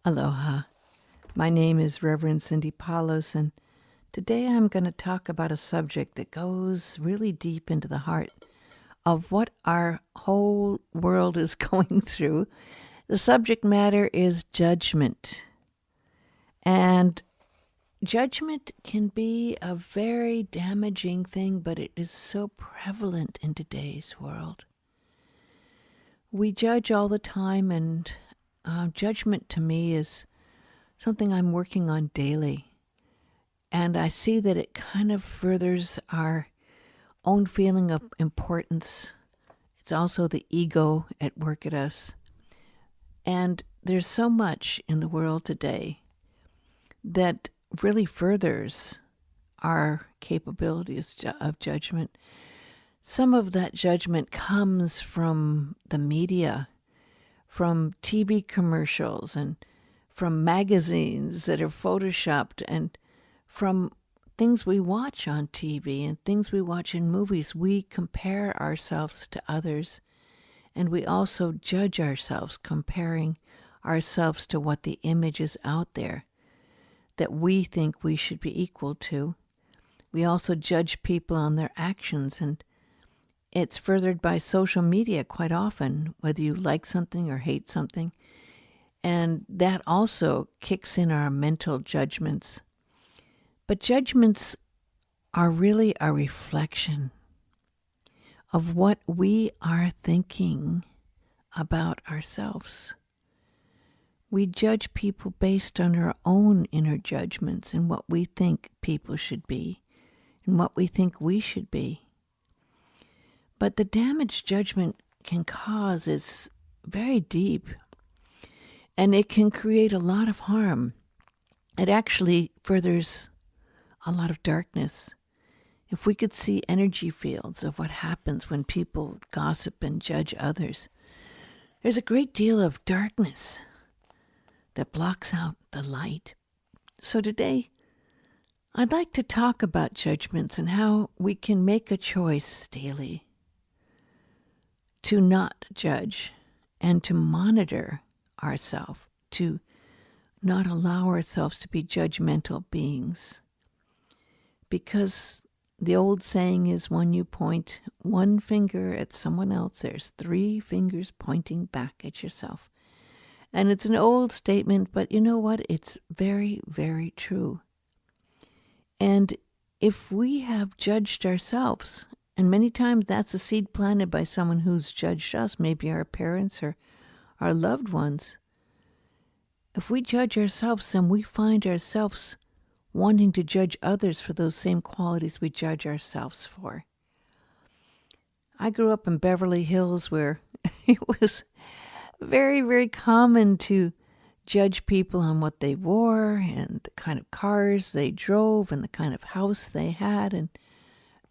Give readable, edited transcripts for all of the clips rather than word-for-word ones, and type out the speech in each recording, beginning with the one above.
Aloha. My name is Reverend Cindy Palos, and today I'm going to talk about a subject that goes really deep into the heart of what our whole world is going through. The subject matter is judgment. And judgment can be a very damaging thing, but it is so prevalent in today's world. We judge all the time, and judgment to me is something I'm working on daily. And I see that it kind of furthers our own feeling of importance. It's also the ego at work at us. And there's so much in the world today that really furthers our capabilities of judgment. Some of that judgment comes from the media, from TV commercials, and from magazines that are photoshopped, and from things we watch on TV and things we watch in movies. We compare ourselves to others, and we also judge ourselves, comparing ourselves to what the image is out there that we think we should be equal to. We also judge people on their actions, and it's furthered by social media quite often, whether you like something or hate something. And that also kicks in our mental judgments. But judgments are really a reflection of what we are thinking about ourselves. We judge people based on our own inner judgments and what we think people should be and what we think we should be. But the damage judgment can cause is very deep, and it can create a lot of harm. It actually furthers a lot of darkness. If we could see energy fields of what happens when people gossip and judge others, there's a great deal of darkness that blocks out the light. So today, I'd like to talk about judgments and how we can make a choice daily to not judge and to monitor ourselves, to not allow ourselves to be judgmental beings. Because the old saying is, when you point one finger at someone else, there's three fingers pointing back at yourself. And it's an old statement, but you know what? It's very, very true. And if we have judged ourselves, and many times that's a seed planted by someone who's judged us, maybe our parents or our loved ones. If we judge ourselves, then we find ourselves wanting to judge others for those same qualities we judge ourselves for. I grew up in Beverly Hills, where it was very, very common to judge people on what they wore and the kind of cars they drove and the kind of house they had.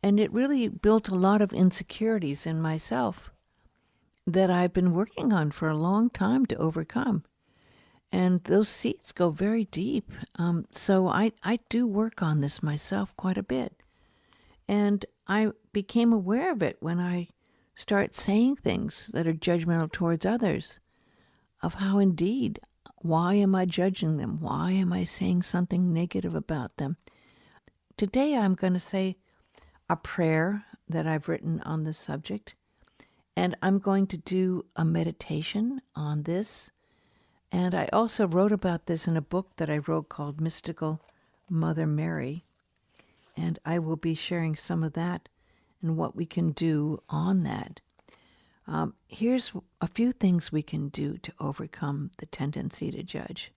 And it really built a lot of insecurities in myself that I've been working on for a long time to overcome. And those seeds go very deep. So I do work on this myself quite a bit. And I became aware of it when I start saying things that are judgmental towards others, of how indeed, why am I judging them? Why am I saying something negative about them? Today I'm going to say a prayer that I've written on this subject, and I'm going to do a meditation on this. And I also wrote about this in a book that I wrote called Mystical Mother Mary. And I will be sharing some of that and what we can do on that. Here's a few things we can do to overcome the tendency to judge.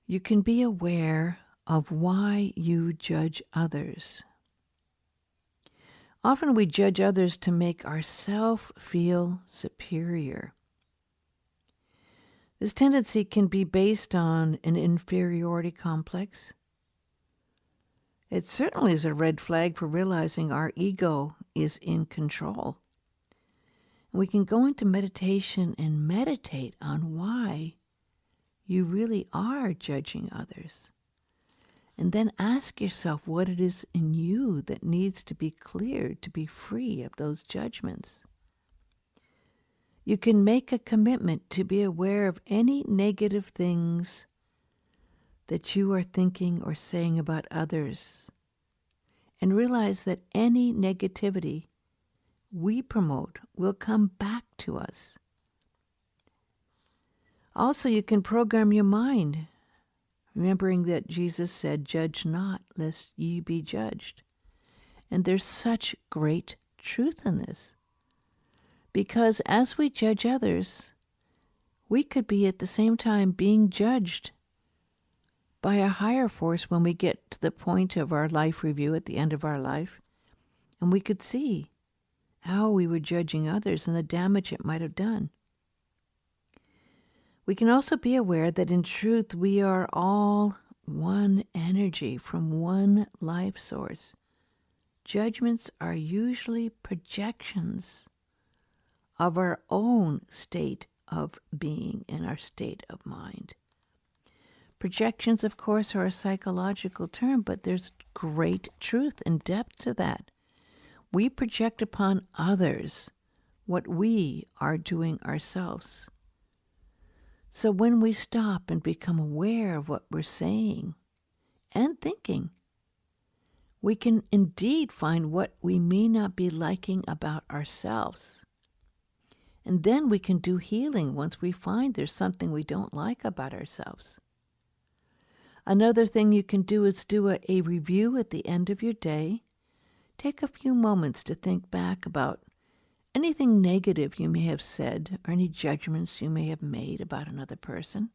You can be aware of why you judge others. Often we judge others to make ourselves feel superior. This tendency can be based on an inferiority complex. It certainly is a red flag for realizing our ego is in control. We can go into meditation and meditate on why you really are judging others. And then ask yourself what it is in you that needs to be cleared to be free of those judgments. You can make a commitment to be aware of any negative things that you are thinking or saying about others, and realize that any negativity we promote will come back to us. Also, you can program your mind, remembering that Jesus said, "Judge not, lest ye be judged." And there's such great truth in this. Because as we judge others, we could be at the same time being judged by a higher force when we get to the point of our life review at the end of our life. And we could see how we were judging others and the damage it might have done. We can also be aware that in truth we are all one energy from one life source. Judgments are usually projections of our own state of being and our state of mind. Projections, of course, are a psychological term, but there's great truth and depth to that. We project upon others what we are doing ourselves. So when we stop and become aware of what we're saying and thinking, we can indeed find what we may not be liking about ourselves. And then we can do healing once we find there's something we don't like about ourselves. Another thing you can do is do a review at the end of your day. Take a few moments to think back about anything negative you may have said or any judgments you may have made about another person.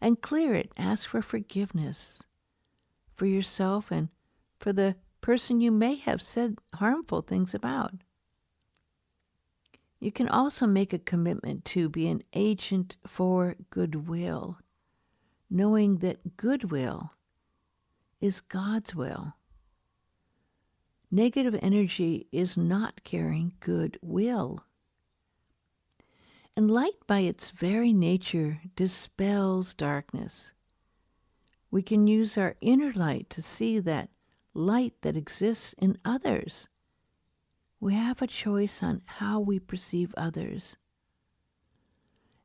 And clear it. Ask for forgiveness for yourself and for the person you may have said harmful things about. You can also make a commitment to be an agent for goodwill, knowing that goodwill is God's will. Negative energy is not carrying goodwill. And light by its very nature dispels darkness. We can use our inner light to see that light that exists in others. We have a choice on how we perceive others.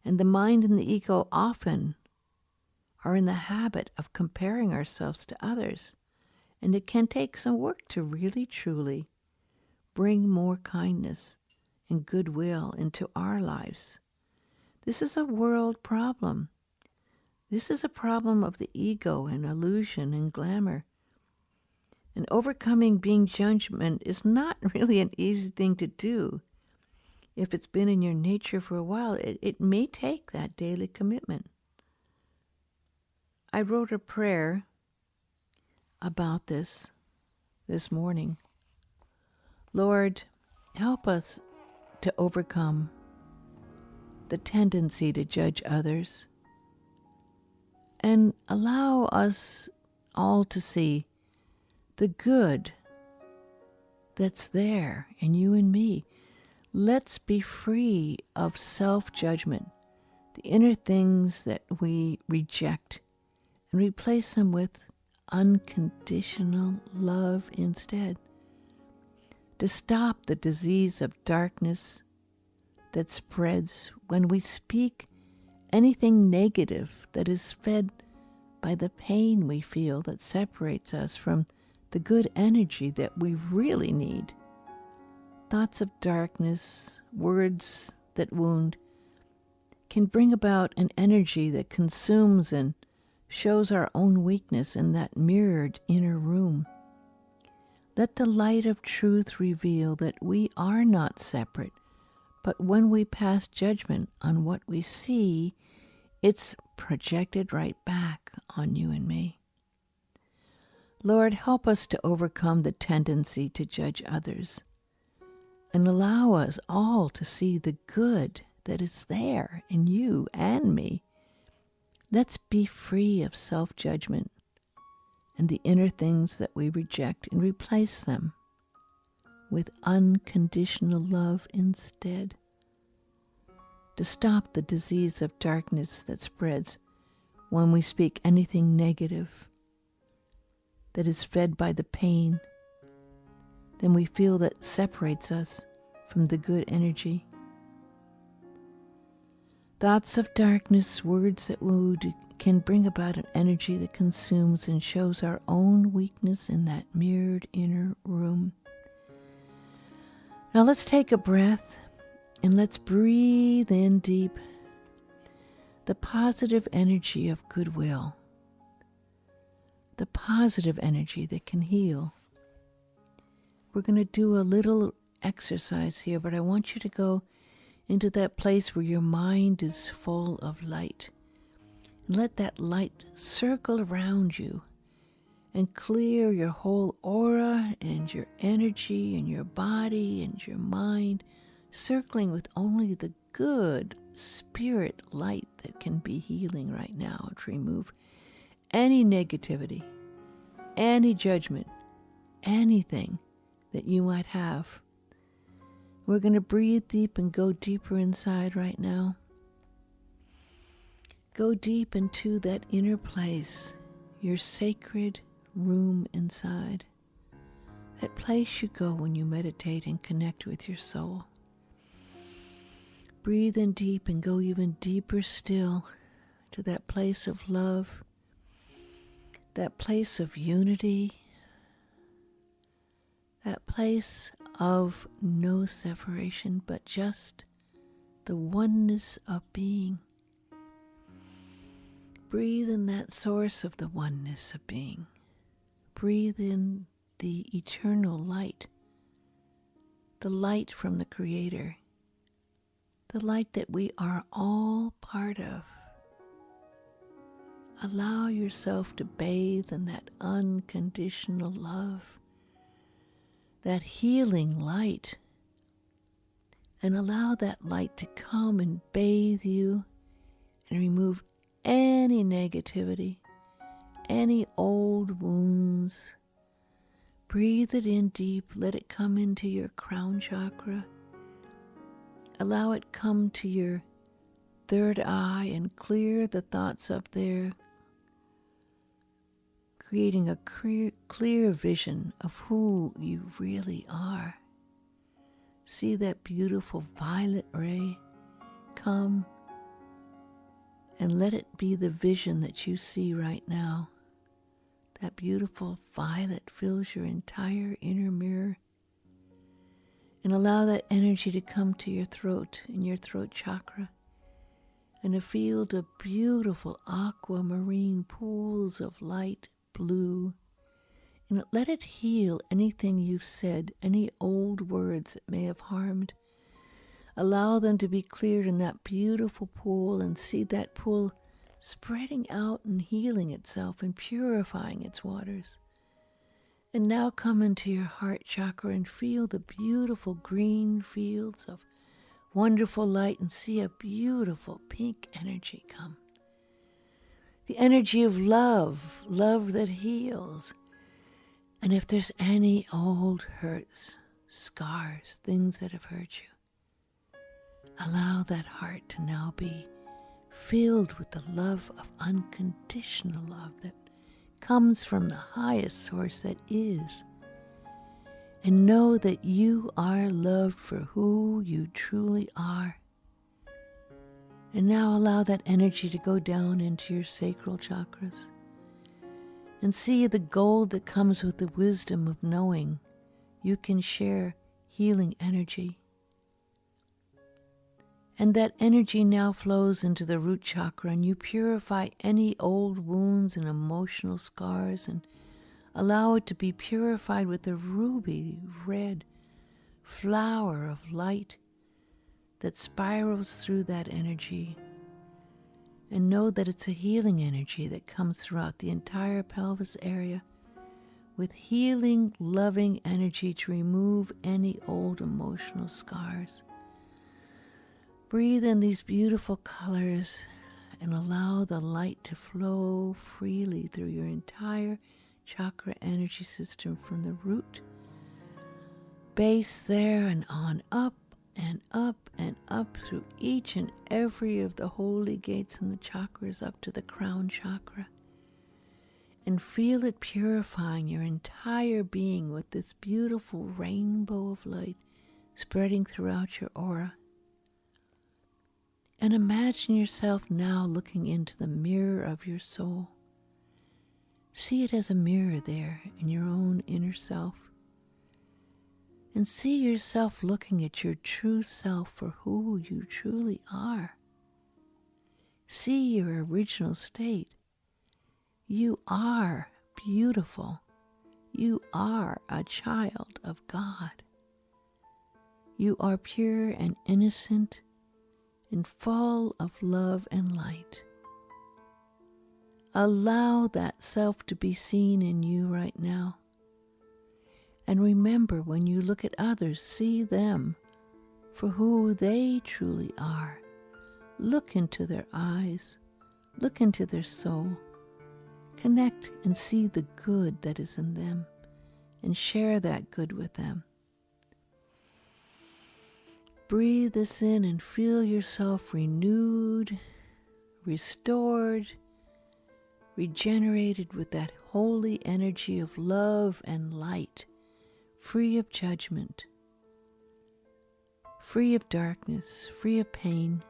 And the mind and the ego often are in the habit of comparing ourselves to others. And it can take some work to really, truly bring more kindness and goodwill into our lives. This is a world problem. This is a problem of the ego and illusion and glamour. And overcoming being judgment is not really an easy thing to do. If it's been in your nature for a while, it may take that daily commitment. I wrote a prayer about this morning. Lord, help us to overcome the tendency to judge others and allow us all to see the good that's there in you and me. Let's be free of self-judgment, the inner things that we reject, and replace them with unconditional love instead. To stop the disease of darkness that spreads when we speak anything negative that is fed by the pain we feel that separates us from the good energy that we really need. Thoughts of darkness, words that wound, can bring about an energy that consumes and shows our own weakness in that mirrored inner room. Let the light of truth reveal that we are not separate, but when we pass judgment on what we see, it's projected right back on you and me. Lord, help us to overcome the tendency to judge others and allow us all to see the good that is there in you and me. Let's be free of self-judgment and the inner things that we reject and replace them with unconditional love instead. To stop the disease of darkness that spreads when we speak anything negative that is fed by the pain, then we feel that separates us from the good energy. Thoughts of darkness, words that wound, can bring about an energy that consumes and shows our own weakness in that mirrored inner room. Now let's take a breath and let's breathe in deep the positive energy of goodwill, the positive energy that can heal. We're going to do a little exercise here, but I want you to go into that place where your mind is full of light. And let that light circle around you and clear your whole aura and your energy and your body and your mind, circling with only the good spirit light that can be healing right now to remove any negativity, any judgment, anything that you might have. We're going to breathe deep and go deeper inside right now. Go deep into that inner place, your sacred room inside. That place you go when you meditate and connect with your soul. Breathe in deep and go even deeper still to that place of love, that place of unity, that place of no separation, but just the oneness of being. Breathe in that source of the oneness of being. Breathe in the eternal light, the light from the Creator, the light that we are all part of. Allow yourself to bathe in that unconditional love, that healing light, and allow that light to come and bathe you and remove any negativity, any old wounds. Breathe it in deep. Let it come into your crown chakra. Allow it come to your third eye and clear the thoughts up there, creating a clear vision of who you really are. See that beautiful violet ray come, and let it be the vision that you see right now. That beautiful violet fills your entire inner mirror. And allow that energy to come to your throat, in your throat chakra, and a field of beautiful aquamarine pools of light blue. And let it heal anything you've said, any old words that may have harmed. Allow them to be cleared in that beautiful pool, and see that pool spreading out and healing itself and purifying its waters. And now come into your heart chakra and feel the beautiful green fields of wonderful light, and see a beautiful pink energy come. The energy of love, love that heals. And if there's any old hurts, scars, things that have hurt you, allow that heart to now be filled with the love of unconditional love that comes from the highest source that is. And know that you are loved for who you truly are. And now allow that energy to go down into your sacral chakras. And see the gold that comes with the wisdom of knowing you can share healing energy. And that energy now flows into the root chakra, and you purify any old wounds and emotional scars, and allow it to be purified with the ruby red flower of light that spirals through that energy. And know that it's a healing energy that comes throughout the entire pelvis area, with healing, loving energy to remove any old emotional scars. Breathe in these beautiful colors and allow the light to flow freely through your entire chakra energy system, from the root base there and on up and up and up through each and every of the holy gates and the chakras up to the crown chakra. And feel it purifying your entire being with this beautiful rainbow of light spreading throughout your aura. And imagine yourself now looking into the mirror of your soul. See it as a mirror there in your own inner self. And see yourself looking at your true self for who you truly are. See your original state. You are beautiful. You are a child of God. You are pure and innocent and full of love and light. Allow that self to be seen in you right now. And remember, when you look at others, see them for who they truly are. Look into their eyes. Look into their soul. Connect and see the good that is in them and share that good with them. Breathe this in and feel yourself renewed, restored, regenerated with that holy energy of love and light, free of judgment, free of darkness, free of pain.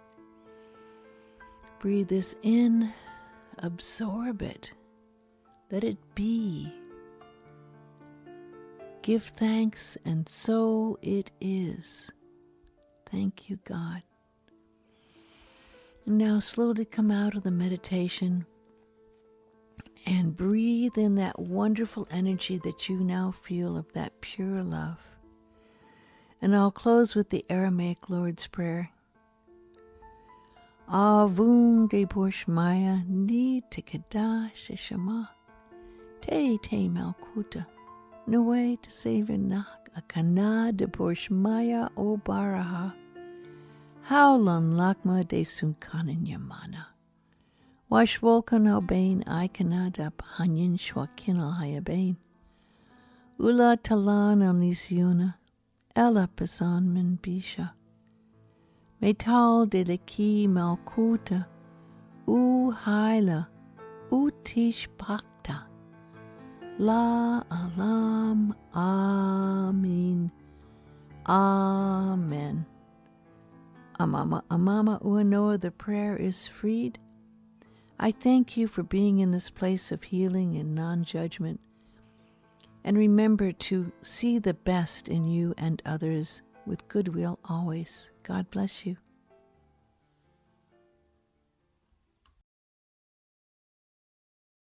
Breathe this in, absorb it, let it be. Give thanks, and so it is. Thank you, God. And now slowly come out of the meditation and breathe in that wonderful energy that you now feel of that pure love. And I'll close with the Aramaic Lord's Prayer. Avum de Borshmaya ni tekada sheshama te malkuta Nuwe te sevenak akana de Borshmaya o baraha haulan lakma de sunkanin yamana washwolkan albain ikanada hanyin shwakin alhayabain ula talan alnisiuna ella pasan min bisha metal de leki malkuta u haila u tish bakta La alam, amin, amen. Amama Uanoa, the prayer is freed. I thank you for being in this place of healing and non-judgment. And remember to see the best in you and others with goodwill always. God bless you.